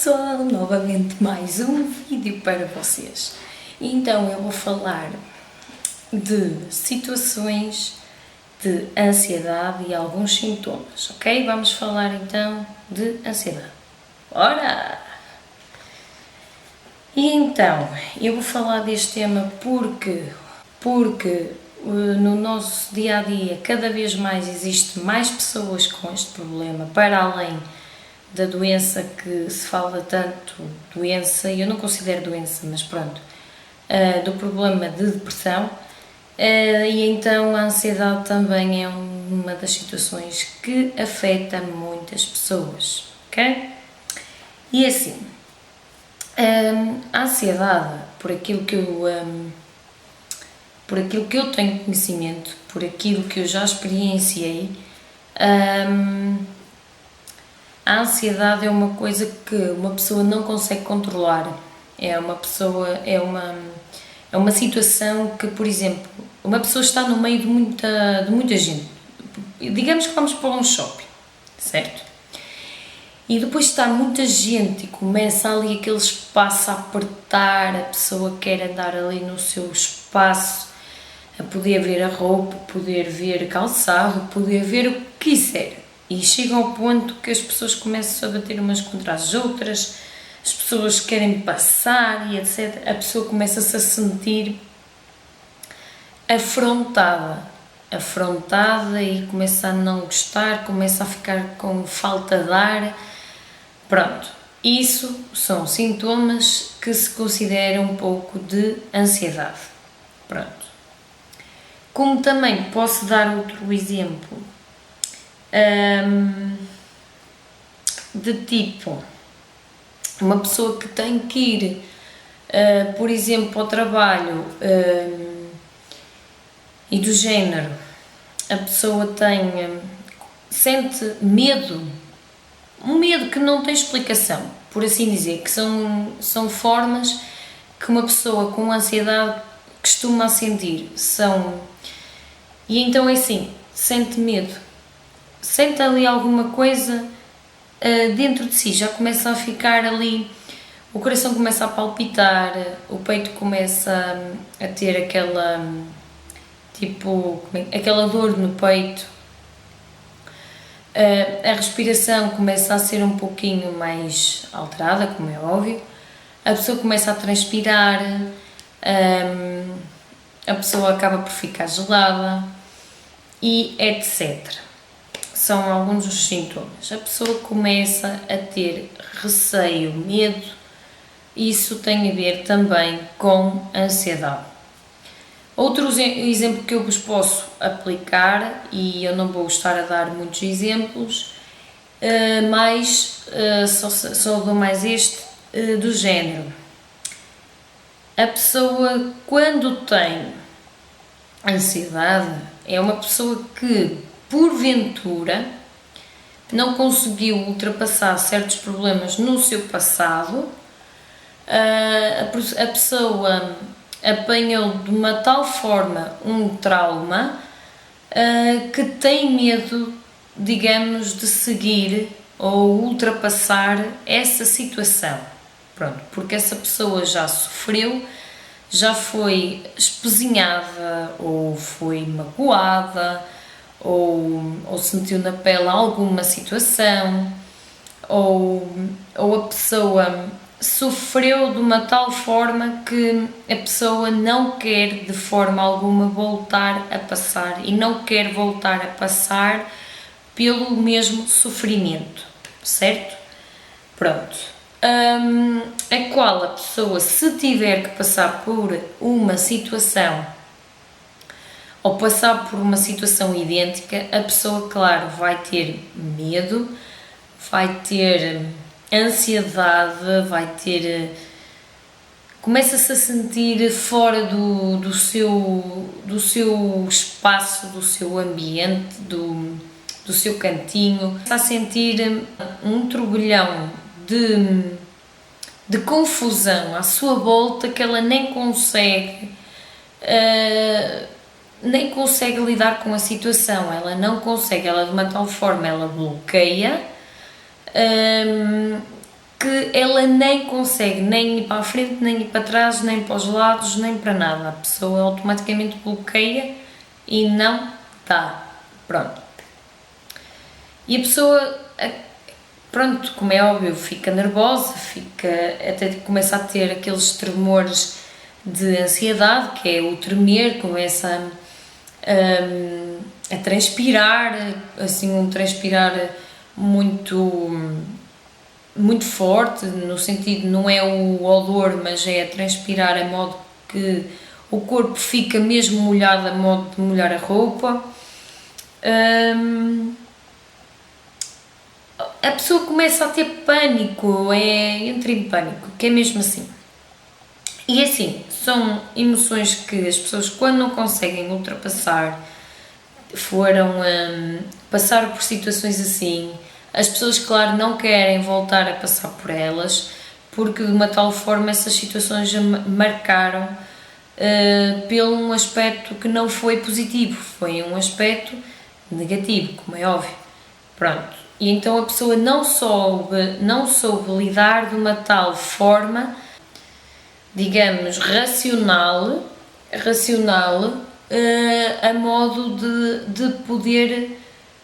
pessoal, novamente mais um vídeo para vocês. Então eu vou falar de situações de ansiedade e alguns sintomas, ok? Vamos falar então de ansiedade. Bora! E então, eu vou falar deste tema porque no nosso dia a dia cada vez mais existe mais pessoas com este problema, para além da doença que se fala tanto, doença, eu não considero doença, mas pronto, do problema de depressão, e então a ansiedade também é uma das situações que afeta muitas pessoas, ok? E assim, a ansiedade, por aquilo que eu tenho conhecimento, por aquilo que eu já experienciei, a ansiedade é uma coisa que uma pessoa não consegue controlar. É uma situação que, por exemplo, uma pessoa está no meio de muita gente. Digamos que vamos para um shopping, certo? E depois está muita gente e começa ali aquele espaço a apertar, a pessoa quer andar ali no seu espaço, a poder ver a roupa, poder ver calçado, poder ver o que quiser. E chega ao ponto que as pessoas começam a bater umas contra as outras, as pessoas querem passar e etc. A pessoa começa-se a sentir afrontada e começa a não gostar, começa a ficar com falta de ar. Pronto, isso são sintomas que se consideram um pouco de ansiedade. Pronto. Como também posso dar outro exemplo, de tipo, uma pessoa que tem que ir, por exemplo, ao trabalho, e do género, a pessoa sente medo, um medo que não tem explicação, por assim dizer, que são formas que uma pessoa com ansiedade costuma sentir, e então é assim, sente medo, sente ali alguma coisa dentro de si, já começa a ficar ali, o coração começa a palpitar, o peito começa a ter aquela dor no peito, a respiração começa a ser um pouquinho mais alterada, como é óbvio, a pessoa começa a transpirar, a pessoa acaba por ficar gelada e etc. São alguns dos sintomas. A pessoa começa a ter receio, medo, isso tem a ver também com ansiedade. Outro exemplo que eu vos posso aplicar, e eu não vou estar a dar muitos exemplos, mas só dou mais este, do género. A pessoa, quando tem ansiedade, é uma pessoa que, porventura, não conseguiu ultrapassar certos problemas no seu passado, a pessoa apanhou de uma tal forma um trauma que tem medo, digamos, de seguir ou ultrapassar essa situação. Pronto, porque essa pessoa já sofreu, já foi espezinhada ou foi magoada ou sentiu na pele alguma situação ou a pessoa sofreu de uma tal forma que a pessoa não quer de forma alguma voltar a passar e não quer voltar a passar pelo mesmo sofrimento, certo? Pronto. A qual a pessoa, se tiver que passar por uma situação ou passar por uma situação idêntica, a pessoa, claro, vai ter medo, vai ter ansiedade, começa-se a sentir fora do seu espaço, do seu ambiente, do seu cantinho, começa a sentir um turbilhão de confusão à sua volta que ela nem consegue lidar com a situação, ela não consegue, ela de uma tal forma, ela bloqueia, que ela nem consegue nem ir para a frente, nem ir para trás, nem para os lados, nem para nada. A pessoa automaticamente bloqueia e não dá. Pronto. E a pessoa, pronto, como é óbvio, fica nervosa, até começa a ter aqueles tremores de ansiedade, que é o tremer, começa a transpirar, assim, um transpirar muito forte, no sentido, não é o odor, mas é a transpirar a modo que o corpo fica mesmo molhado, a modo de molhar a roupa. A pessoa começa a ter pânico, entra em pânico, que é mesmo assim. E assim, são emoções que as pessoas, quando não conseguem ultrapassar, passaram por situações assim, as pessoas, claro, não querem voltar a passar por elas, porque de uma tal forma essas situações já marcaram pelo um aspecto que não foi positivo, foi um aspecto negativo, como é óbvio. Pronto. E então a pessoa não soube lidar de uma tal forma, digamos, racional, a modo de poder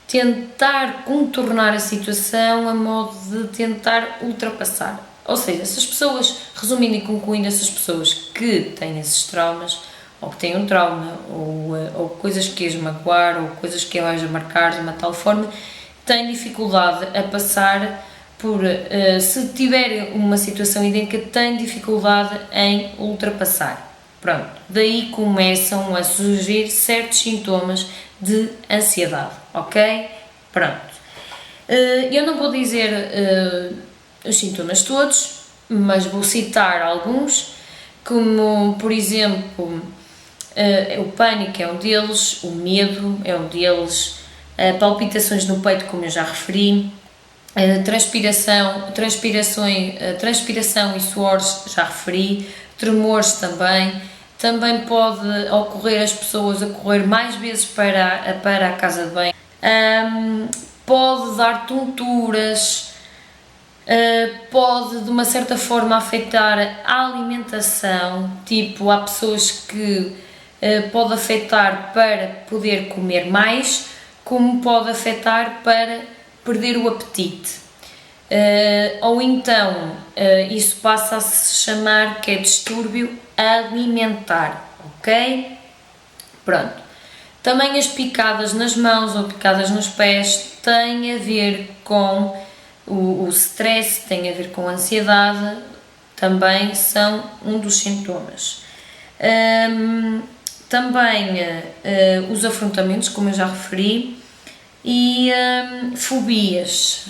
tentar contornar a situação, a modo de tentar ultrapassar. Ou seja, essas pessoas, resumindo e concluindo, essas pessoas que têm esses traumas, ou que têm um trauma, ou coisas que as magoar, ou coisas que as a marcar de uma tal forma, têm dificuldade a passar por, se tiverem uma situação idêntica, têm dificuldade em ultrapassar. Pronto, daí começam a surgir certos sintomas de ansiedade, ok? Pronto. Eu não vou dizer os sintomas todos, mas vou citar alguns, como, por exemplo, o pânico é um deles, o medo é um deles, palpitações no peito, como eu já referi, transpiração e suores, já referi, tremores também pode ocorrer as pessoas a correr mais vezes para a casa de banho, pode dar tonturas, pode de uma certa forma afetar a alimentação, tipo, há pessoas que pode afetar para poder comer mais, como pode afetar para perder o apetite. Ou então isso passa a se chamar que é distúrbio alimentar, ok? Pronto. Também as picadas nas mãos ou picadas nos pés têm a ver com o stress, têm a ver com a ansiedade, também são um dos sintomas. Também os afrontamentos, como eu já referi, e fobias.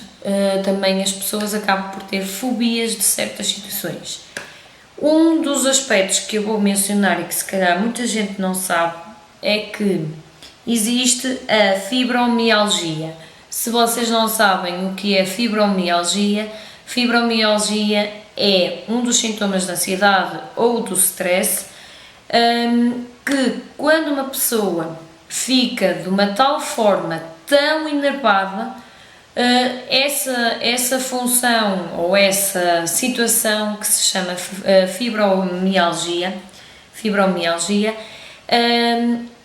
Também as pessoas acabam por ter fobias de certas situações. Um dos aspectos que eu vou mencionar e que se calhar muita gente não sabe é que existe a fibromialgia. Se vocês não sabem o que é fibromialgia é um dos sintomas da ansiedade ou do stress, que quando uma pessoa fica de uma tal forma tão enervada, essa função ou essa situação que se chama fibromialgia,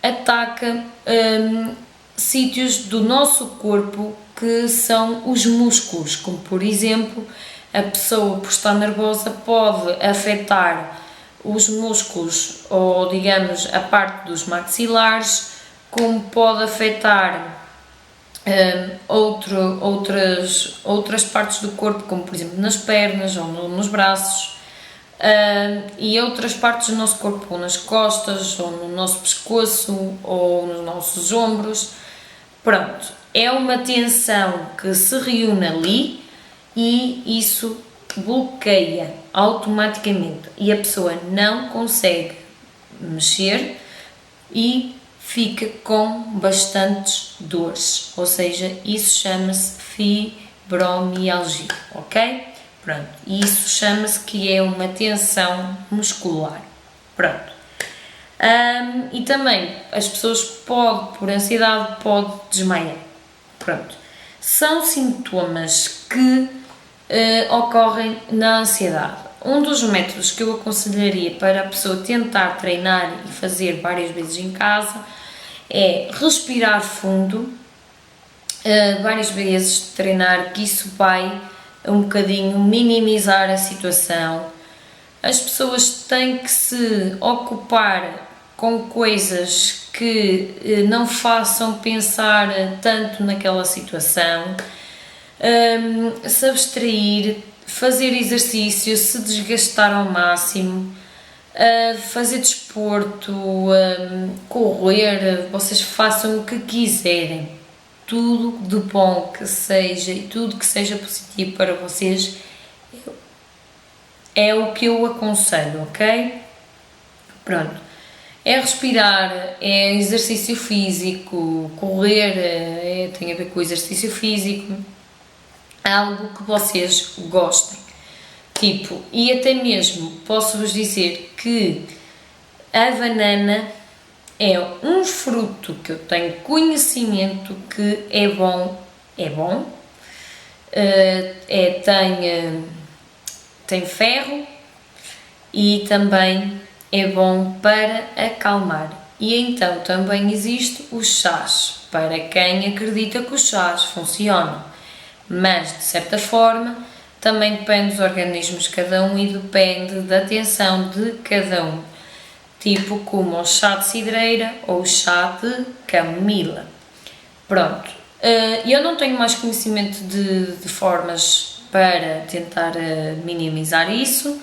ataca sítios do nosso corpo que são os músculos, como por exemplo, a pessoa por estar nervosa pode afetar os músculos ou digamos a parte dos maxilares, como pode afetar outras partes do corpo, como por exemplo nas pernas ou nos braços, e outras partes do nosso corpo, ou nas costas, ou no nosso pescoço, ou nos nossos ombros. Pronto, é uma tensão que se reúne ali e isso bloqueia automaticamente e a pessoa não consegue mexer e fica com bastantes dores, ou seja, isso chama-se fibromialgia, ok? Pronto, isso chama-se que é uma tensão muscular, pronto. E também as pessoas por ansiedade, pode desmaiar, pronto. São sintomas que ocorrem na ansiedade. Um dos métodos que eu aconselharia para a pessoa tentar treinar e fazer várias vezes em casa é respirar fundo, várias vezes treinar, que isso vai um bocadinho minimizar a situação. As pessoas têm que se ocupar com coisas que não façam pensar tanto naquela situação, se abstrair, fazer exercício, se desgastar ao máximo, fazer desporto, correr, vocês façam o que quiserem, tudo de bom que seja e tudo que seja positivo para vocês é o que eu aconselho, ok? Pronto. É respirar, é exercício físico, correr tem a ver com o exercício físico, algo que vocês gostem. Tipo, e até mesmo posso-vos dizer que a banana é um fruto que eu tenho conhecimento que é bom, tem ferro e também é bom para acalmar. E então também existe os chás, para quem acredita que os chás funcionam. Mas, de certa forma, também depende dos organismos de cada um e depende da atenção de cada um. Tipo como o chá de cidreira ou o chá de camomila. Pronto. Eu não tenho mais conhecimento de formas para tentar minimizar isso,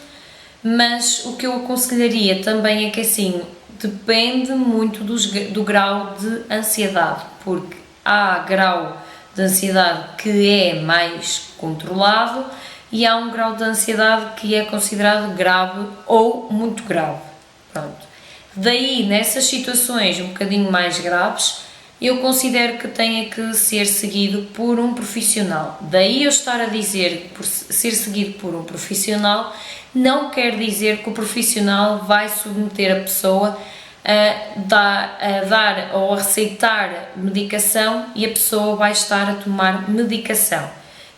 mas o que eu aconselharia também é que assim, depende muito do grau de ansiedade, porque há grau de ansiedade que é mais controlado e há um grau de ansiedade que é considerado grave ou muito grave. Pronto. Daí, nessas situações um bocadinho mais graves, eu considero que tenha que ser seguido por um profissional. Daí eu estar a dizer por ser seguido por um profissional não quer dizer que o profissional vai submeter a pessoa a dar ou a receitar medicação e a pessoa vai estar a tomar medicação.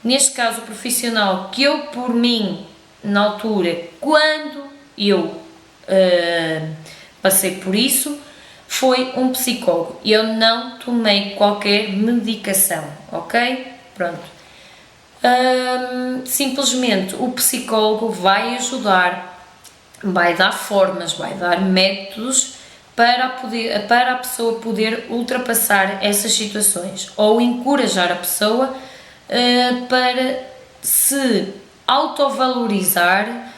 Neste caso, o profissional que eu, por mim, na altura, quando eu passei por isso, foi um psicólogo. Eu não tomei qualquer medicação, ok? Pronto. Simplesmente o psicólogo vai ajudar, vai dar formas, vai dar métodos para a pessoa poder ultrapassar essas situações ou encorajar a pessoa para se autovalorizar,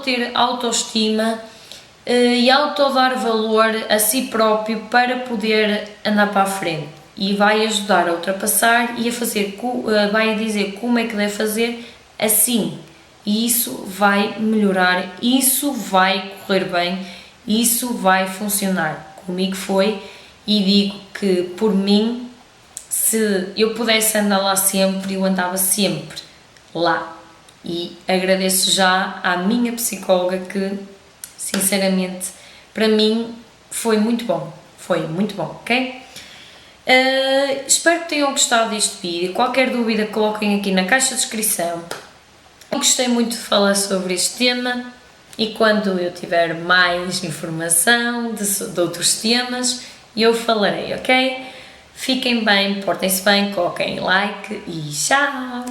ter autoestima e dar valor a si próprio para poder andar para a frente, e vai ajudar a ultrapassar e a fazer, vai dizer como é que deve fazer assim, e isso vai melhorar, isso vai correr bem, isso vai funcionar. Comigo foi, e digo que por mim, se eu pudesse andar lá sempre, eu andava sempre lá, e agradeço já à minha psicóloga que, sinceramente, para mim foi muito bom, ok? Espero que tenham gostado deste vídeo. Qualquer dúvida coloquem aqui na caixa de descrição. Eu gostei muito de falar sobre este tema e quando eu tiver mais informação de outros temas eu falarei, ok? Fiquem bem, portem-se bem, coloquem like e tchau!